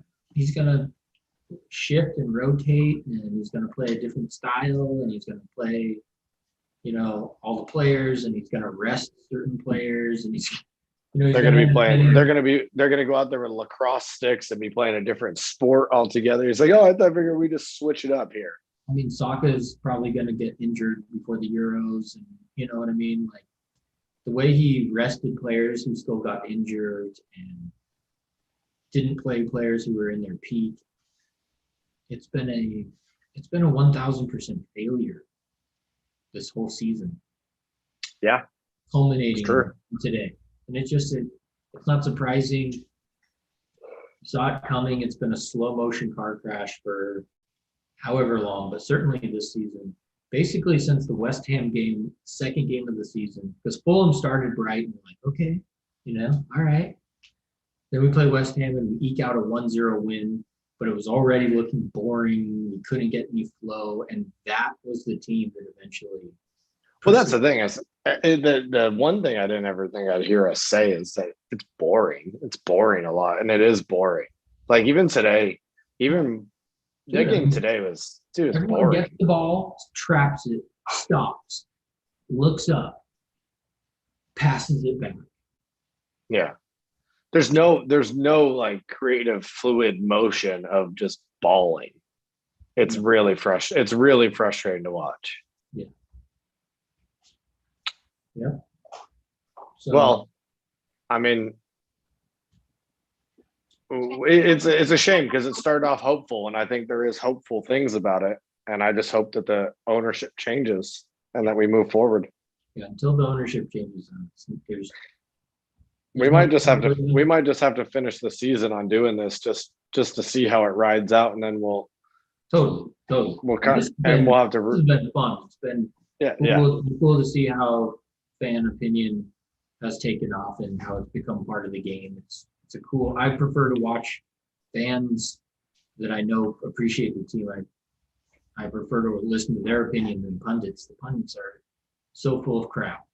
A: shift and rotate, and he's gonna play a different style, and he's gonna play, you know, all the players, and he's gonna rest certain players, and he's. You know,
B: they're going to be playing. They're going to go out there with lacrosse sticks and be playing a different sport altogether. He's like, oh, I figured we just switch it up here.
A: I mean, Saka is probably going to get injured before the Euros, and you know what I mean. Like the way he rested players who still got injured and didn't play players who were in their peak. It's been a 1,000% failure this whole season.
B: Yeah,
A: culminating today. And it's not surprising. Saw it coming. It's been a slow motion car crash for however long, but certainly this season, basically since the West Ham game, second game of the season, because Fulham started bright and like, okay, you know, all right. Then we play West Ham and we eke out a 1-0 win, but it was already looking boring. We couldn't get any flow, and that was the team that eventually.
B: Well, that's the thing. The one thing I didn't ever think I'd hear us say is that it's boring. It's boring a lot, and it is boring. Like even today, that game today was
A: Everyone
B: boring.
A: gets the ball, traps it, stops, looks up, passes it back.
B: Yeah, there's no like creative fluid motion of just balling. It's really frustrating. It's really frustrating to watch.
A: Yeah. Yeah. So,
B: Well, I mean, it's a shame because it started off hopeful, and I think there is hopeful things about it. And I just hope that the ownership changes and that we move forward.
A: yeah, until the ownership changes,
B: We might just have to finish the season on doing this just to see how it rides out, and then we'll
A: totally.
B: we'll have to.
A: This has been fun. It's been cool to see how fan opinion has taken off and how it's become part of the game. It's a cool. I prefer to watch fans that I know appreciate the team. I prefer to listen to their opinion than pundits. The pundits are so full of crap.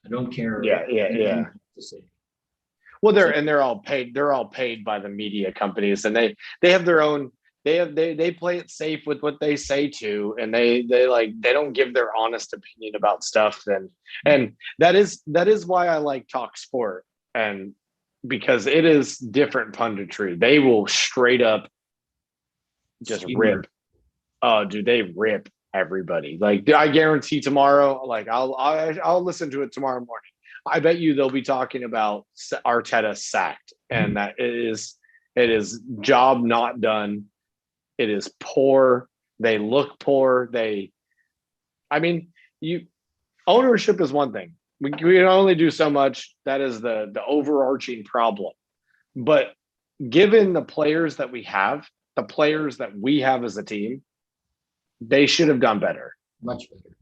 A: I don't care.
B: Yeah.
A: To say.
B: Well, they're all paid. They're all paid by the media companies, and they have their own. They play it safe with what they say to, and they don't give their honest opinion about stuff. And that is why I like Talk Sport, and because it is different punditry. They will straight up just rip. Oh, dude, they rip everybody. Like, I guarantee tomorrow, like I'll listen to it tomorrow morning. I bet you they'll be talking about Arteta sacked, and that it is job not done. It is poor. They look poor. Ownership is one thing. We can only do so much. That is the overarching problem. But given the players that we have, the players that we have as a team, they should have done better.
A: Much better.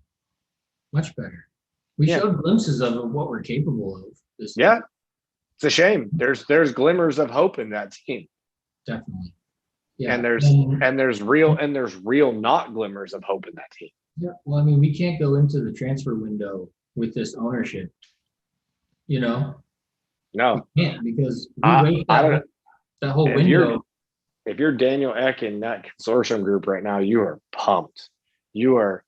A: Much better. We showed glimpses of what we're capable of this
B: Yeah.
A: year.
B: It's a shame. There's glimmers of hope in that team.
A: Definitely. Yeah.
B: And there's real not glimmers of hope in that team.
A: Yeah. Well, I mean, we can't go into the transfer window with this ownership. You know?
B: No.
A: We can't, because
B: I don't know.
A: that whole
B: If
A: window.
B: If you're Daniel Eck in that consortium group right now, you are pumped. I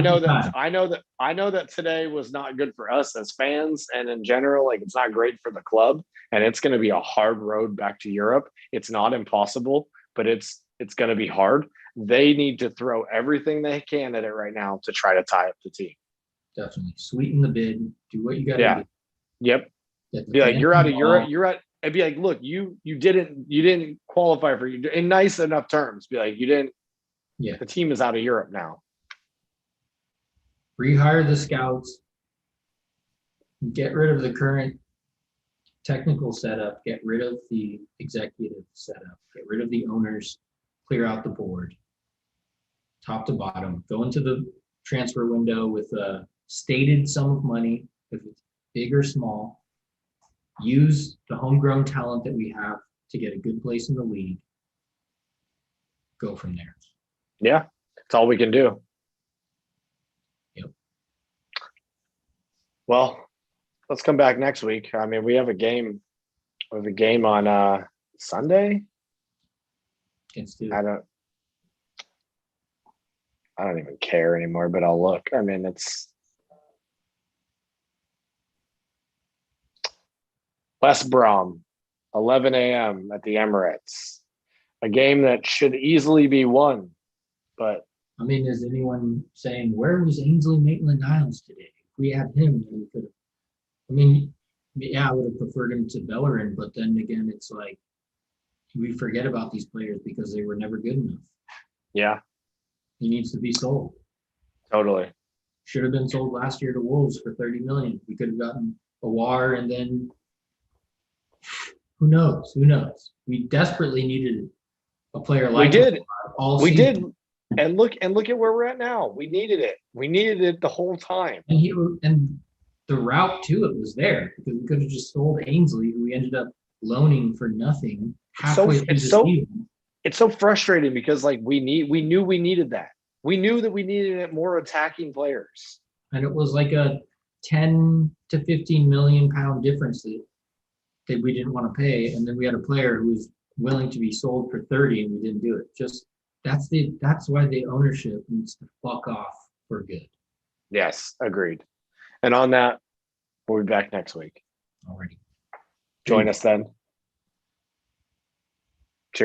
B: know that today was not good for us as fans, and in general, like, it's not great for the club, and it's going to be a hard road back to Europe. It's not impossible, but it's going to be hard. They need to throw everything they can at it right now to try to tie up the team.
A: Definitely sweeten the bid. Do what you got to
B: Yeah.
A: do.
B: Yep.
A: Get the
B: Be like,
A: fans
B: you're out of
A: involved.
B: Europe. I'd be like, look, you didn't qualify for you in nice enough terms. Be like, you didn't.
A: Yeah.
B: The team is out of Europe now.
A: Rehire the scouts. Get rid of the current technical setup. Get rid of the executive setup. Get rid of the owners. Clear out the board. Top to bottom. Go into the transfer window with a stated sum of money, if it's big or small. Use the homegrown talent that we have to get a good place in the league. Go from there.
B: Yeah, that's all we can do.
A: Yep.
B: Well, let's come back next week. I mean, we have a game. We have a game on Sunday. I don't even care anymore, but I'll look. I mean, it's West Brom, 11 a.m. at the Emirates. A game that should easily be won, but
A: I mean, is anyone saying, where was Ainsley Maitland-Niles today? If we had him, then we could have. I mean, yeah, I would have preferred him to Bellerin, but then again, it's like we forget about these players because they were never good enough.
B: yeah,
A: He needs to be sold.
B: totally.
A: Should have been sold last year to Wolves for 30 million. We could have gotten Awar, and then who knows? Who knows? We desperately needed a player like
B: We did.
A: Awar all
B: We
A: season.
B: did. And look at where we're at now. We needed it. We needed it the whole time.
A: And the route to it was there, because we could have just sold Ainsley, who we ended up loaning for nothing halfway through the season.
B: It's so frustrating because, like, we knew we needed that. We knew that we needed more attacking players.
A: And it was like a 10 to 15 million pound difference that we didn't want to pay. And then we had a player who was willing to be sold for 30, and we didn't do it. Just that's why the ownership needs to fuck off for good.
B: Yes, agreed. And on that, we'll be back next week.
A: Already.
B: Join us then.